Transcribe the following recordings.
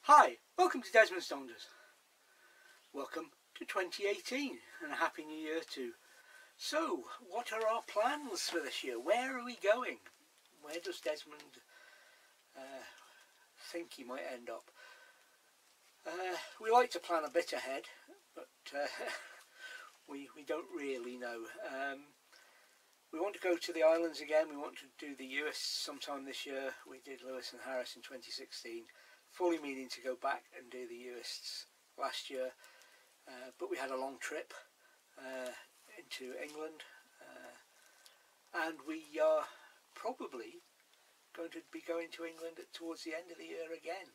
Hi, welcome to Desmond's Donders. Welcome to 2018 and a Happy New Year too. So, what are our plans for this year? Where are we going? Where does Desmond think he might end up? We like to plan a bit ahead, but we don't really know. We want to go to the islands again. We want to do the US sometime this year. We did Lewis and Harris in 2016. Fully meaning to go back and do the US last year, but we had a long trip into England, and we are probably going to be going to England towards the end of the year again.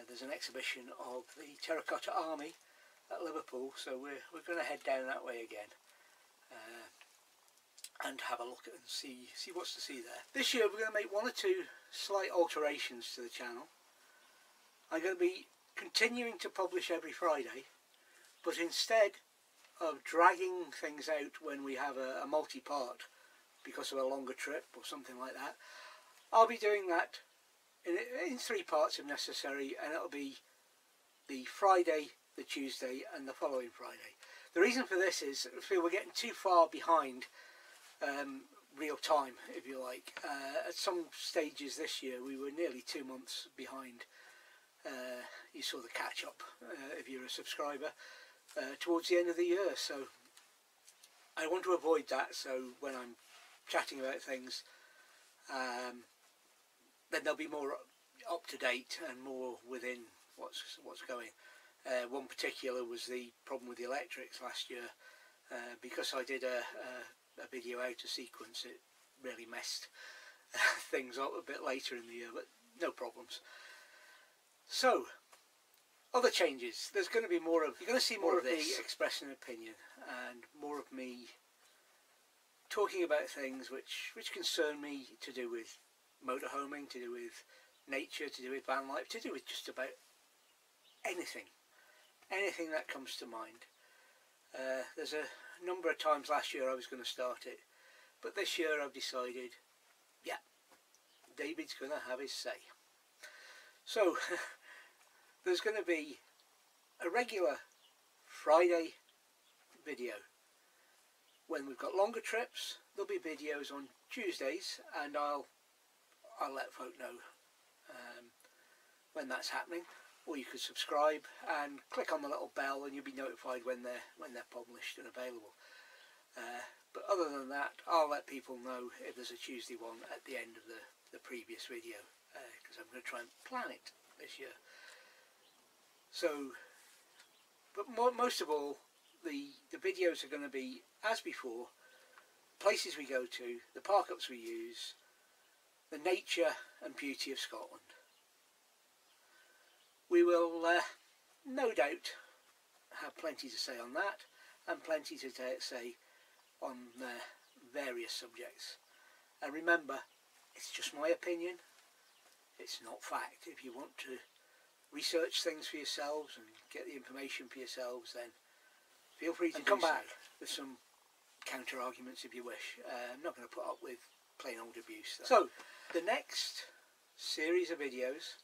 There's an exhibition of the Terracotta Army at Liverpool, so we're going to head down that way again and have a look and see what's to see there. This year we're going to make one or two slight alterations to the channel. I'm going to be continuing to publish every Friday, but instead of dragging things out when we have a multi-part because of a longer trip or something like that, I'll be doing that in 3 parts if necessary, and it'll be the Friday, the Tuesday and the following Friday. The reason for this is I feel we're getting too far behind real time, if you like. At some stages this year we were nearly 2 months behind. You saw the catch up if you're a subscriber towards the end of the year, so I want to avoid that. So when I'm chatting about things, then they'll be more up to date and more within what's going. One particular was the problem with the electrics last year. Because I did a video out of sequence, it really messed things up a bit later in the year, but no problems. So, other changes. There's going to be more of, you're going to see more of me expressing an opinion and more of me talking about things which concern me, to do with motorhoming, to do with nature, to do with van life, to do with just about anything that comes to mind. There's a number of times last year I was going to start it, but this year I've decided, yeah, David's going to have his say. So there's going to be a regular Friday video. When we've got longer trips, there'll be videos on Tuesdays, and I'll let folk know when that's happening. Or you could subscribe and click on the little bell and you'll be notified when they're published and available. But other than that, I'll let people know if there's a Tuesday one at the end of the previous video, because I'm going to try and plan it this year. So, but most of all, the videos are going to be, as before, places we go to, the park-ups we use, the nature and beauty of Scotland. We will no doubt have plenty to say on that, and plenty to say on various subjects. And remember, it's just my opinion, it's not fact. If you want to research things for yourselves and get the information for yourselves, then feel free to come back with some counter arguments if you wish. I'm not going to put up with plain old abuse though. So the next series of videos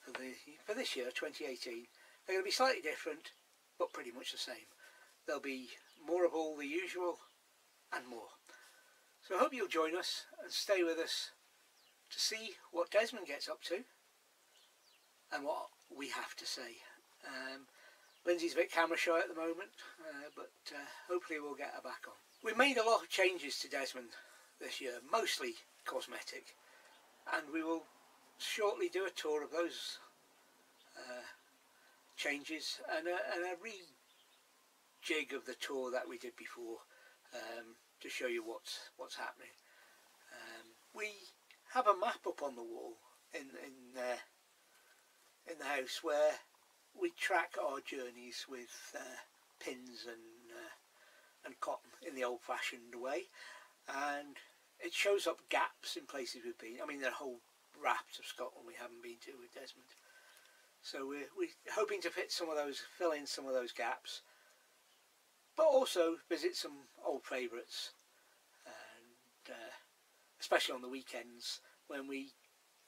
for this year, 2018, they're going to be slightly different but pretty much the same. There'll be more of all the usual and more. So I hope you'll join us and stay with us to see what Desmond gets up to and what we have to say. Lindsay's a bit camera shy at the moment, but hopefully we'll get her back on. We've made a lot of changes to Desmond this year, mostly cosmetic, and we will shortly do a tour of those changes and a rejig of the tour that we did before, to show you what's happening. We have a map up on the wall in the house where we track our journeys with pins and cotton in the old-fashioned way, and it shows up gaps in places we've been. I mean, there are whole rafts of Scotland we haven't been to with Desmond, so we're hoping to fill in some of those gaps, but also visit some old favourites, and especially on the weekends when we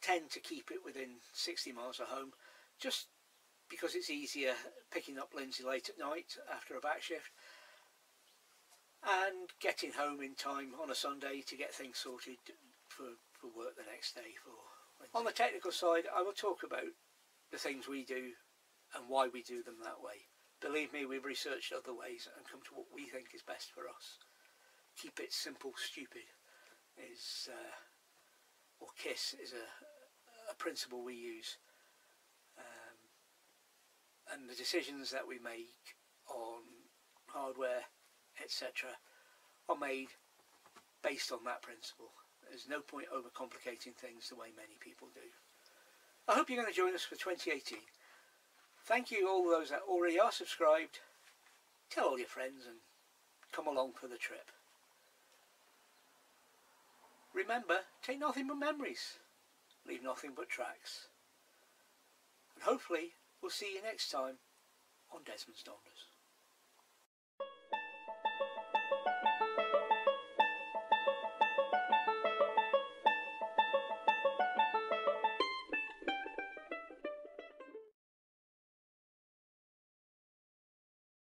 tend to keep it within 60 miles of home, just because it's easier picking up Lindsay late at night after a back shift and getting home in time on a Sunday to get things sorted for work the next day. On the technical side, I will talk about the things we do and why we do them that way. Believe me, we've researched other ways and come to what we think is best for us. Keep it simple, stupid is, or KISS is a principle we use. And the decisions that we make on hardware, etc., are made based on that principle. There's no point overcomplicating things the way many people do. I hope you're going to join us for 2018. Thank you all those that already are subscribed. Tell all your friends and come along for the trip. Remember, take nothing but memories, leave nothing but tracks. And hopefully we'll see you next time on Desmond's Donders.